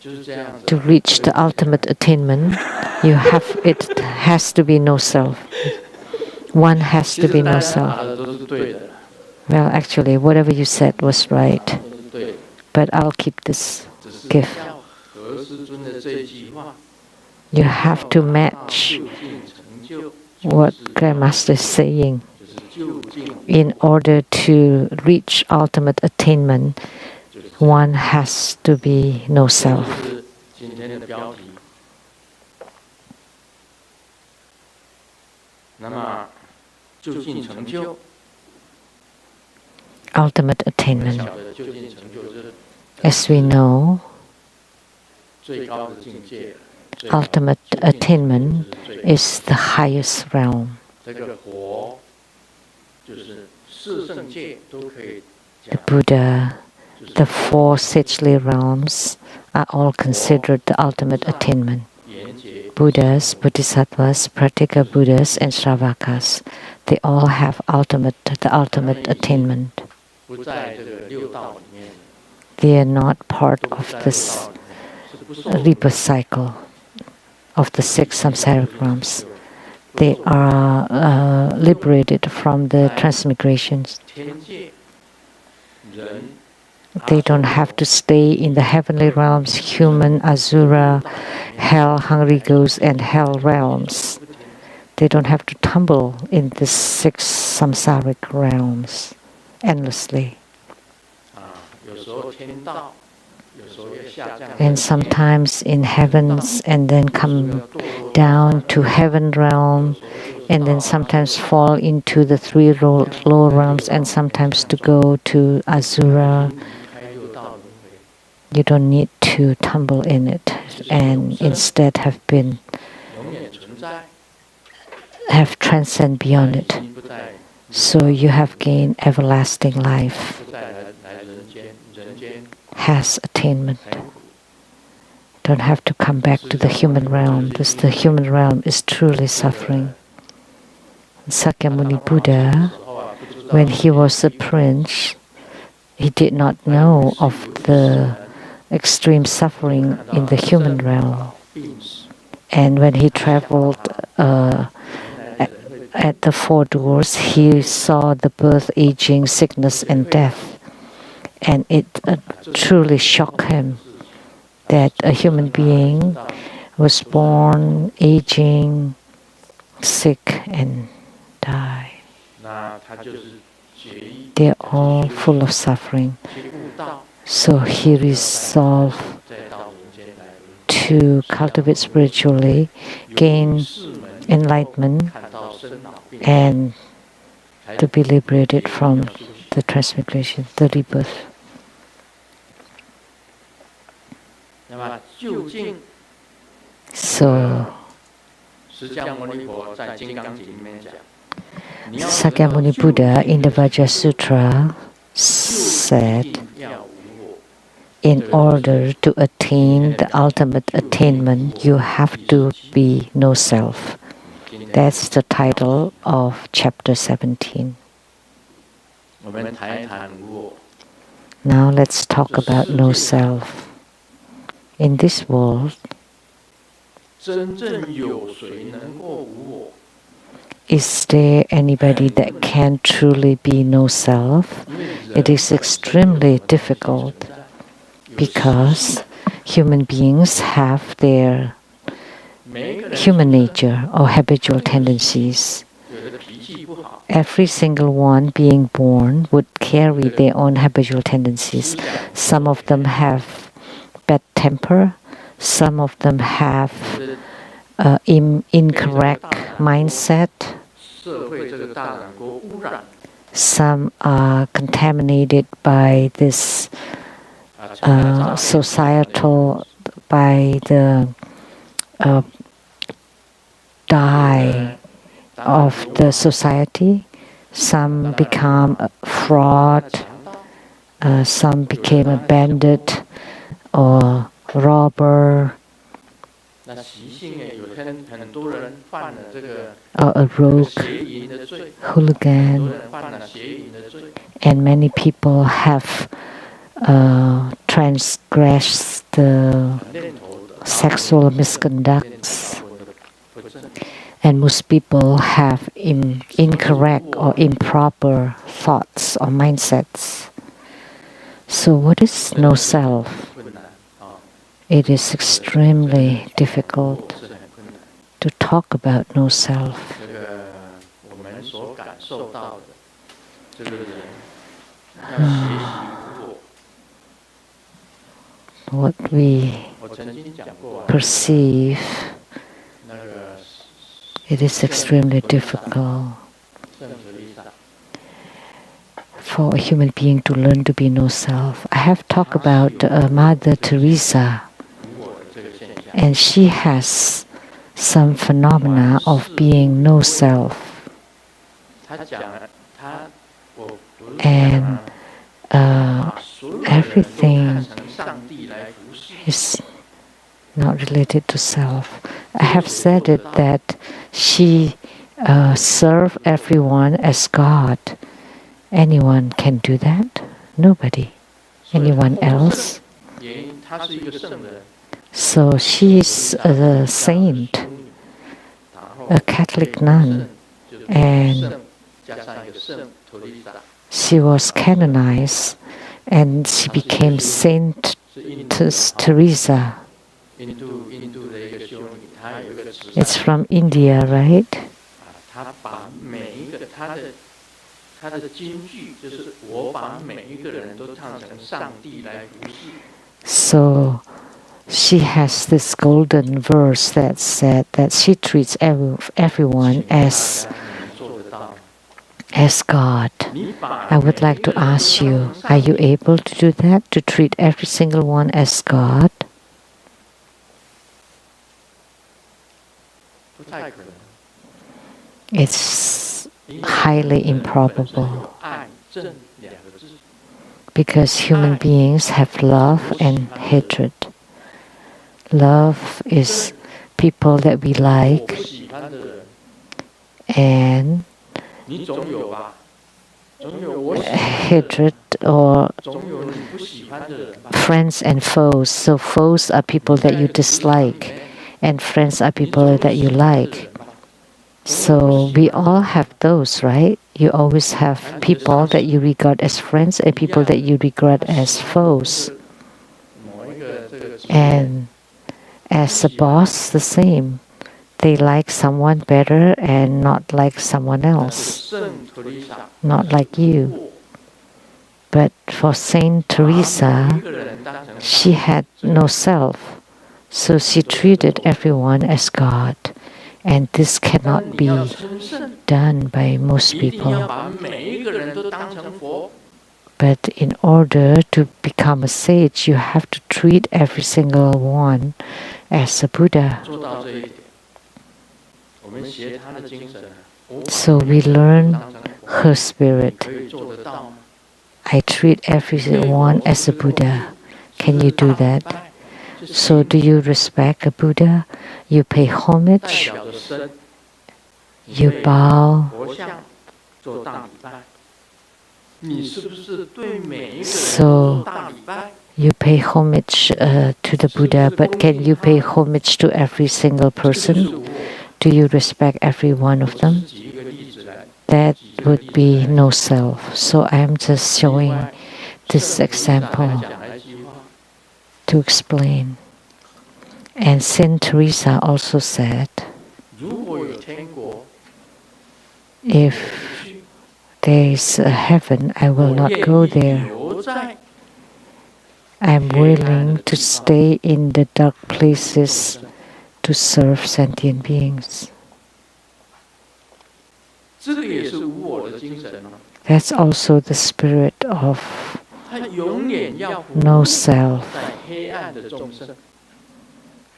To reach the ultimate attainment, it has to be no self. One has to be no self. Well, actually, whatever you said was right. But I'll keep this gift. You have to match what Grandmaster is saying. In order to reach ultimate attainment, one has to be no self. 那么究竟成就 ultimate 我们 attainment. 晓得究竟成就这 As we know, 最高的境界， ultimate 最高的境界 attainment 就是最 is the highest realm. 这个佛就是四圣界都可以 The 讲， Buddha, 就是 the four sagely realms are all considered the ultimate attainment. 严结 Buddhas, Bodhisattvas, Pratyeka Buddhas, and Shravakas, they all have the ultimate attainment. 不在这个六道里面， They are not part 都不 of 在六 this 道里面，是不受 rebirth cycle of the six samsaric realms. They are liberated from the transmigrations. 天界人 They don't have to stay in the heavenly realms, human, asura, hell, hungry ghosts, and hell realms. They don't have to tumble in the six samsaric realms endlessly. 有时候天道，有时候要下降， And sometimes in heavens, and then come down to heaven realm, and then sometimes fall into the three lower realms, and sometimes to go to asura. 离开六道轮回， You don't need to tumble in it, and instead have 永远存在， transcend beyond 已 it. 经不在 So you have gained everlasting life, 不再来人间，人间 has attainment. 很苦。 Don't have to come back to the human realm, because the human realm is truly suffering. Sakyamuni Buddha, when he was a prince, he did not know of the extreme suffering in the human realm. And when he traveled at the four doors, he saw the birth, aging, sickness, and death. And it truly shocked him that a human being was born, aging, sick, and die. 那他就是决意 They're all full of suffering. 去悟道， So he resolved 再到人间来， to cultivate spiritually, gain 四门 enlightenment, 看到生老病死， and 才 to be liberated from the transmigration, the rebirth. 那么究竟 So 释迦牟尼佛在《金刚经》里面讲，你要 Sakyamuni Buddha in the Vajra Sutra said, 一定要无我， in order to attain the ultimate attainment, you have to be no self. 今天 That's the title of chapter 17. 我们谈一谈无我。 Now let's talk about no self. In this world, 真正有谁能够无我？ is there anybody that can truly be no self? 因为 It 人 is extremely difficult 存在， because human beings have their 每一个人 human nature or habitual tendencies. 有的脾气不好， Every single one being born would carry their own habitual tendencies. Some of them have bad temper, some of them have 的 incorrect mindset, 社会这个大染锅污染 some are contaminated by this 啊，存在诈骗 societal, by the dye of the society. Some become a fraud, 强盗， some became a bandit or robber 那习性呢？有很多人犯了这个 or a 这个 rogue 邪淫的罪，很 hooligan, 多人犯了邪淫的罪， and many people have transgressed the 念头的 sexual 念 misconducts, 头的不正， and most people have incorrect or improper thoughts or mindsets. So what is no self? 困难啊， It is extremely difficult 是很困难。 to talk about no self. 这个我们所感受到的，这个人要学习无我。 What we 我曾经讲过啊， perceive 那个 It is extremely difficult for a human being to learn to be no self. I have talked about Mother Teresa, and she has some phenomena of being no self. And everything is not related to self. I have said it that she served everyone as God. Anyone can do that? Nobody. Anyone else? So she is a saint, a Catholic nun, and she was canonized, and she became Saint Teresa. It's from India, right? So she has this golden verse that said that she treats everyone as God. I would like to ask you, are you able to do that? To treat every single one as God? It's highly improbable. Because human beings have love and hatred. Love is people that we like, and hatred or friends and foes. So foes are people that you dislike, and friends are people that you like. So we all have those, right? You always have people that you regard as friends and people that you regard as foes. And as a boss, the same. They like someone better and not like someone else. Not like you. But for Saint Teresa, she had no self. So she treated everyone as God. And this cannot be done by most people. But in order to become a sage, you have to treat every single one as a Buddha. So we learn her spirit. I treat everyone as a Buddha. Can you do that? So do you respect a Buddha? You pay homage? You bow? So you pay homage to the Buddha, but can you pay homage to every single person? Do you respect every one of them? That would be no self. So I am just showing this example to explain. And Saint Teresa also said, if there is a heaven, I will not go there. I am willing to stay in the dark places to serve sentient beings. That's also the spirit of no self.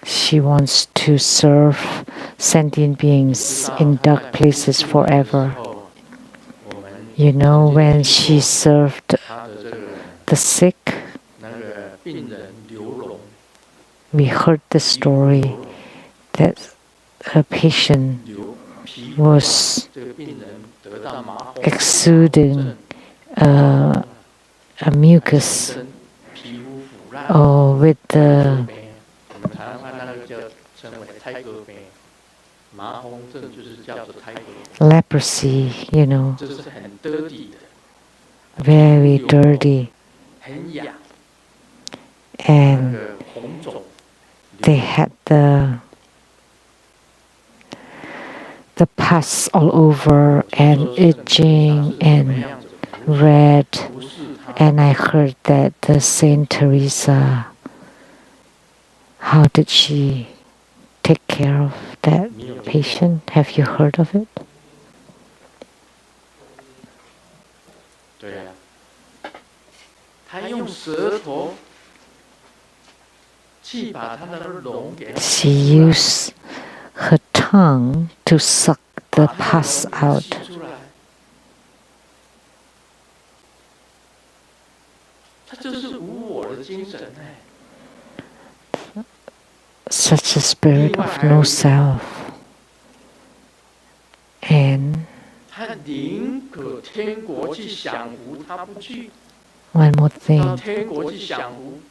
She wants to serve sentient beings in dark places forever. You know, when she served the sick, we heard the story that a patient was exuding a mucus or with the leprosy, you know, very dirty. And they had the pus all over and itching and red. And I heard that the Saint Teresa, how did she take care of that patient? Have you heard of it? 对呀，他用舌头去把他的龙给 She used her tongue to suck the pus out. 出来，他就是无我的精神哎。 Such a spirit of no self. And 他宁可天国去享福，他不去。 one more 到 thing. 天国去享福，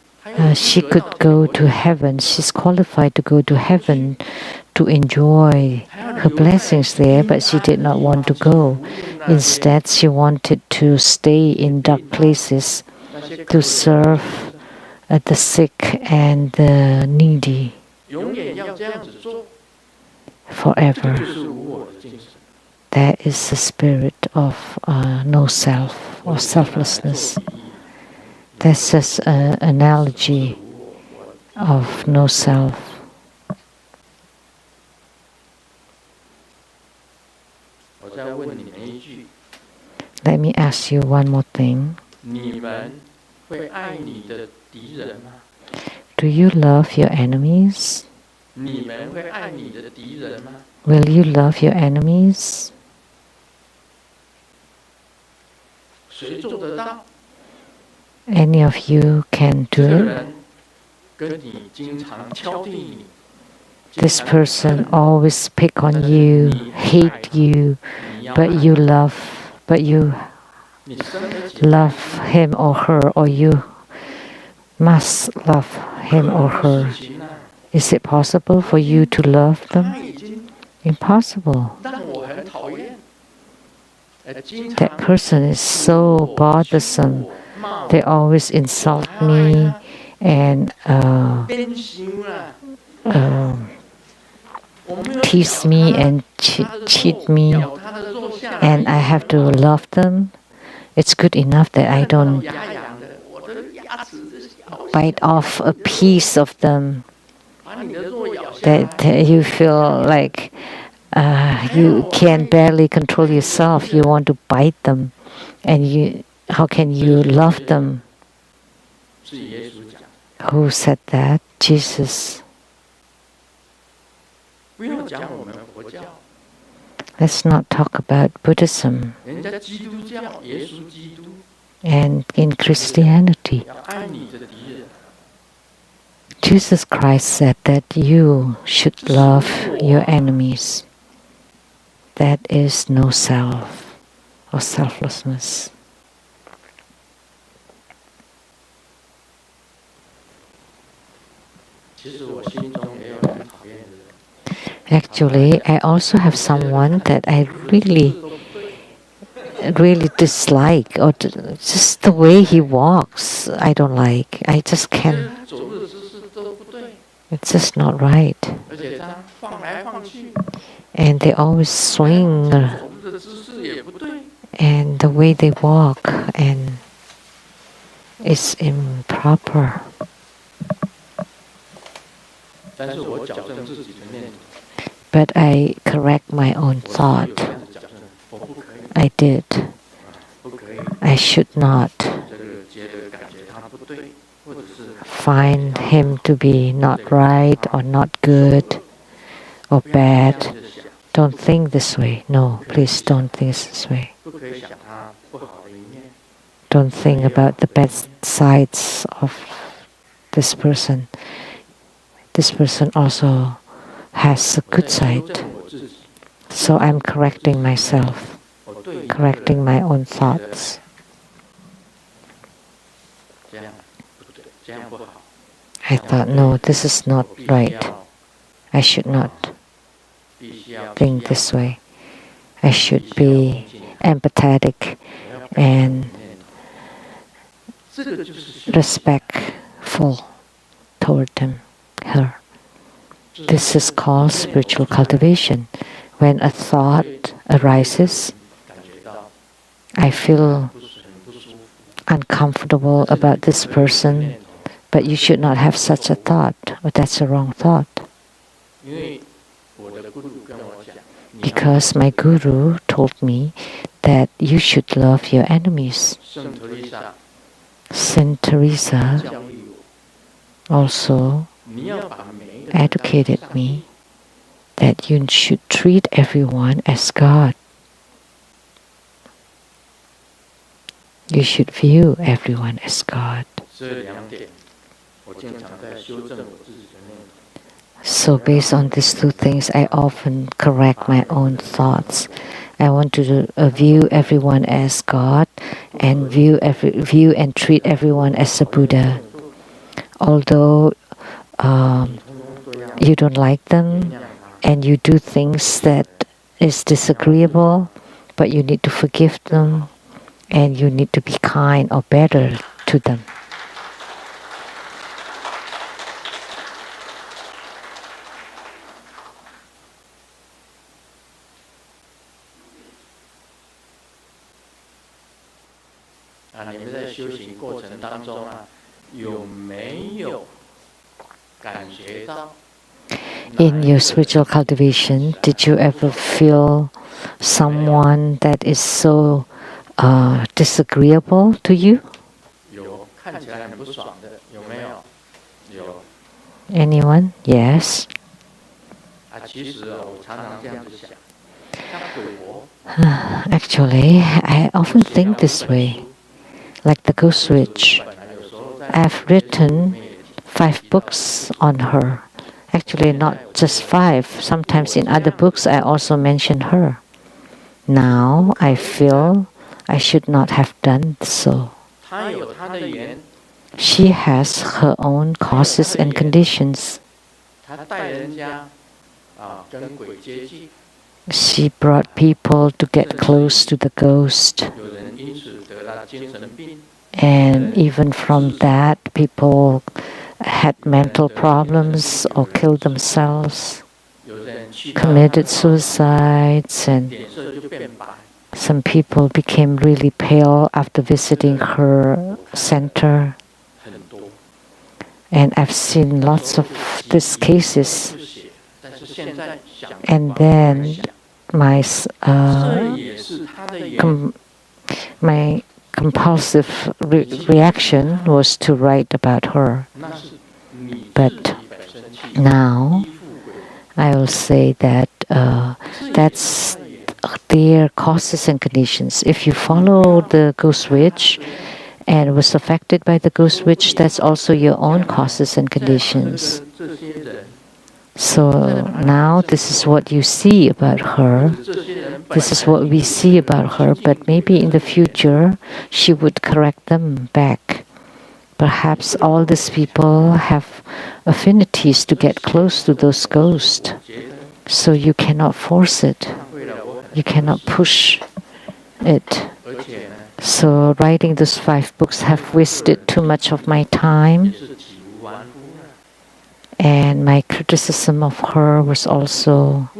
She could go to heaven. She's qualified to go to heaven to enjoy her blessings there, but she did not want to go. Instead, she wanted to stay in dark places to serve the sick and the needy 永远要这样子做， forever. 就是无我的精神。 That is the spirit of no self or selflessness. That's just an analogy of no self. 我再问你们一句： Let me ask you one more thing. 你们会爱你的敌人吗？ Do you love your enemies? 你们会爱你的敌人吗？ Will you love your enemies? 谁做得到？ Any of you can 这 do 个 it? 人跟你经常挑剔你， This person always pick on you, hate you, but you love love him or her, or you must love him or her. Is it possible for you to love 他 them? 已经 Impossible. 让我很讨厌。经 That 常 person is so bothersome. 骂我 They always insult me and 变心了， 我没有 tease me and cheat me, 咬他的肉下来 and I have to love them. It's good enough that I don't 牙痒的，我的牙齿是咬 bite off a piece of them. 把你的肉咬下来。 That you feel like you can barely control yourself. You want to bite them, and how can you love them? 是耶稣讲， Who said that? Jesus. 不要讲我们佛教， Let's not talk about Buddhism 人家基督教，耶稣基督 and in Christianity. 要爱你的敌人， Jesus Christ said that you should love your enemies. That is no self or selflessness. 其实我心中也有很讨厌的人， Actually, I also have someone that I really dislike, or just the way he walks, I don't like. I just 就是 can't. 他走路的姿势都不对， It's just not right. 而且他晃来晃去， And they always swing, 走路的姿势也不对。 and the way they walk, and it's improper. 但是我矫正自己的念头， But I correct my own 我是有 thought. 这样子矫正，我不可以， I did. 不可以， I should not 这个觉得感觉他不对，或者是 find him to be not right or not good or 不要这 bad. 样子想， Don't think this way. No, please don't think this way. 不可以想他不好的一面。 Don't think about the bad sides of this person. This person also has a 我在 good 纠 side. 正我自己， So I'm correcting myself, 我对一个人 correcting my own thoughts. 这样不对，这样不好。 I thought, no, this is not 我必须 right. 要 I should not 必须要 think this way. I should be empathetic 我要 and 这个就是 respectful toward her. This is called spiritual cultivation. When a thought arises, 感觉到 I feel 不是很不舒服， uncomfortable about this person, but you should not have such a thought, or that's a wrong thought. 因为我的 because my guru told me that you should love your enemies. Saint Teresa also educated me that you should treat everyone as God. You should view everyone as God. So based on these two things, I often correct my own thoughts. I want to view everyone as God and view and treat everyone as a Buddha. Although you don't like them and you do things that is disagreeable, but you need to forgive them and you need to be kind or better to them. In your spiritual cultivation, did you ever feel someone that is so disagreeable to you? Anyone? Yes. Actually, I often think this way. Like the Ghost Witch, I've written 5 books on her. Actually, not just 5. Sometimes in other books, I also mention her. Now, I feel I should not have done so. She has her own causes and conditions. She brought people to get close to the ghost. And even from that, people had mental problems or killed themselves, committed suicides, and some people became really pale after visiting her center. And I've seen lots of these cases. And then my compulsive reaction was to write about her. But now I will say that that's their causes and conditions. If you follow the Ghost Witch and was affected by the Ghost Witch, that's also your own causes and conditions. So now this is what you see about her. This is what we see about her, but maybe in the future she would correct them back. Perhaps all these people have affinities to get close to those ghosts. So you cannot force it. You cannot push it. So writing those 5 books have wasted too much of my time. And my criticism of her was also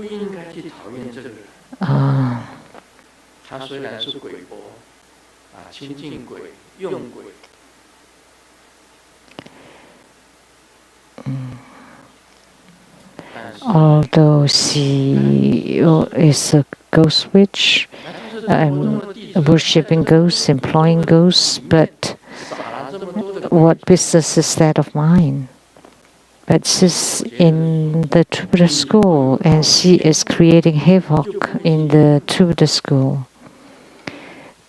although she is a ghost witch, worshipping ghosts, employing ghosts, but what business is that of mine? But she's in the Sutra school and she is creating havoc in the Sutra school.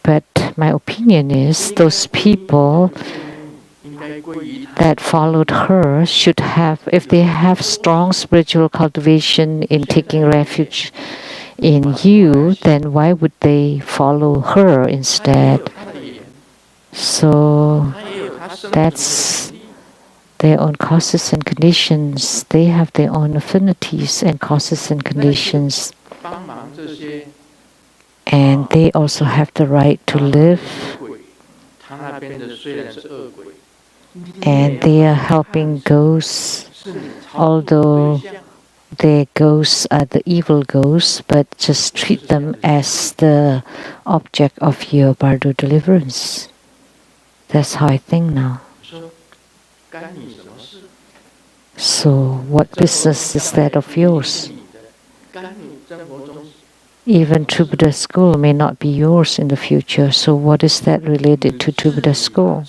But my opinion is those people that followed her should have, if they have strong spiritual cultivation in taking refuge in you, then why would they follow her instead? So that's their own causes and conditions. They have their own affinities and causes and conditions. And they also have the right to live. And they are helping ghosts, although their ghosts are the evil ghosts, but just treat them as the object of your bardo deliverance. That's how I think now. So what business is that of yours? even True Buddha school may not be yours in the future. So what is that related to True Buddha school?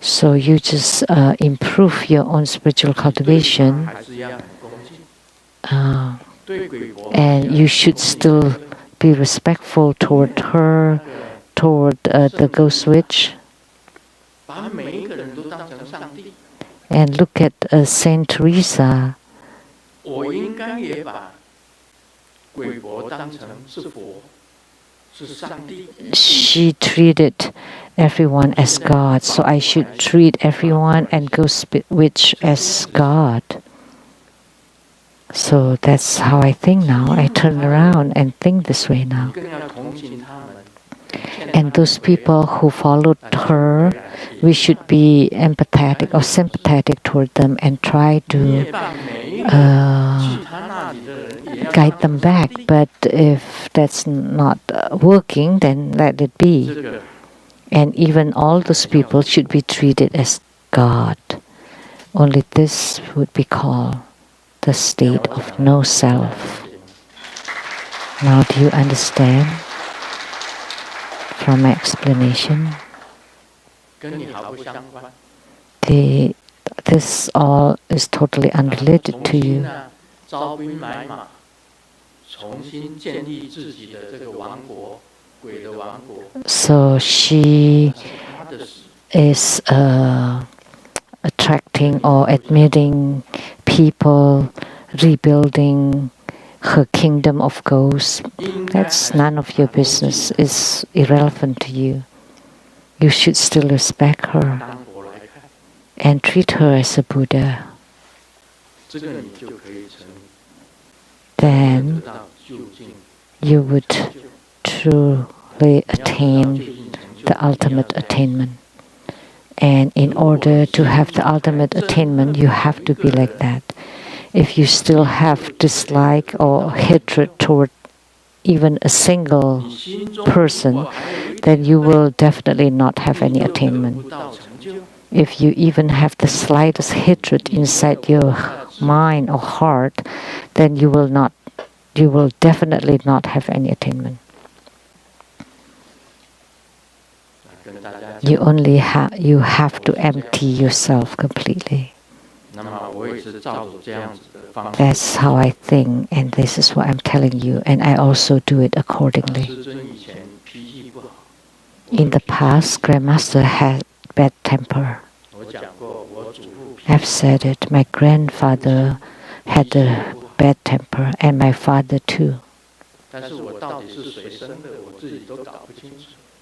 So you just improve your own spiritual cultivation, and you should still be respectful toward her, toward the ghost witch. And look at Saint Teresa. She treated everyone as God, so I should treat everyone and ghost witch as God. So that's how I think now. I turn around and think this way now. And those people who followed her, we should be empathetic or sympathetic toward them and try to guide them back. But if that's not working, then let it be. And even all those people should be treated as God. Only this would be called the state of no self. Now do you understand from my explanation? This all is totally unrelated to you. So she is attracting or admitting people, rebuilding her kingdom of ghosts. That's none of your business. It's irrelevant to you. You should still respect her and treat her as a Buddha. Then you would truly attain the ultimate attainment. And in order to have the ultimate attainment, you have to be like that. If you still have dislike or hatred toward even a single person, then you will definitely not have any attainment. If you even have the slightest hatred inside your mind or heart, then you will definitely not have any attainment. You have to empty yourself completely. That's how I think, and this is what I'm telling you, and I also do it accordingly. In the past, Grandmaster had bad temper. I've said it. My grandfather had a bad temper, and my father too.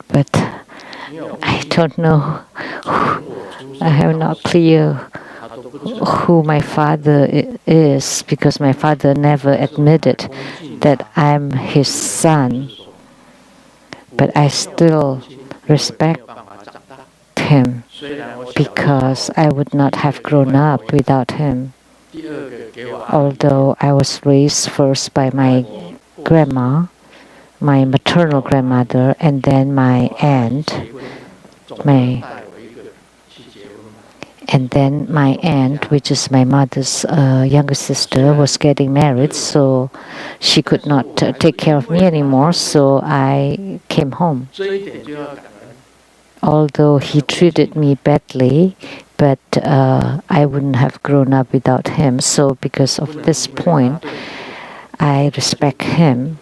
But I don't know. I am not clear who my father is, because my father never admitted that I'm his son. But I still respect him because I would not have grown up without him. Although I was raised first by my grandma, my maternal grandmother, and then my aunt, which is my mother's younger sister, was getting married, so she could not take care of me anymore, so I came home. Although he treated me badly, but I wouldn't have grown up without him, so because of this point, I respect him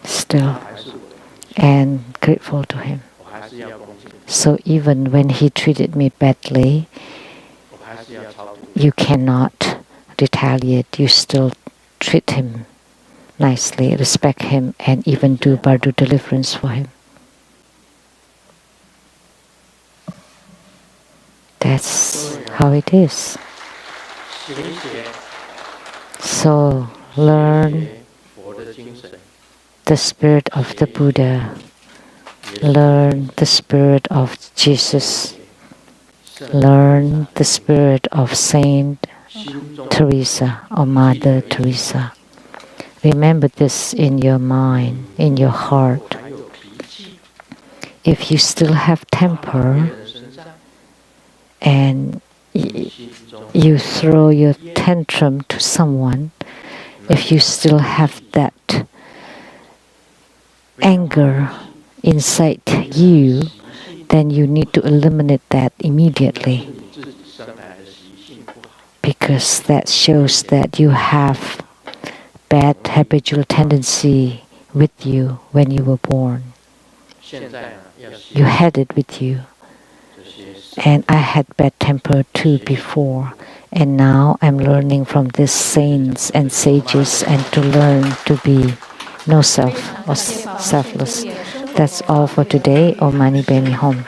still and grateful to him. So even when he treated me badly, you cannot retaliate. You still treat him nicely, respect him, and even do bardo deliverance for him. That's how it is. So learn the spirit of the Buddha. Learn the spirit of Jesus. Learn the spirit of Saint Teresa or Mother Teresa. Remember this in your mind, in your heart. If you still have temper and you throw your tantrum to someone, If you still have that anger inside you, then you need to eliminate that immediately, because that shows that you have bad habitual tendency with you when you were born. You had it with you. And I had bad temper too before. And now I'm learning from these saints and sages and to learn to be no self or selfless. That's all for today. Om Mani Padme Hum.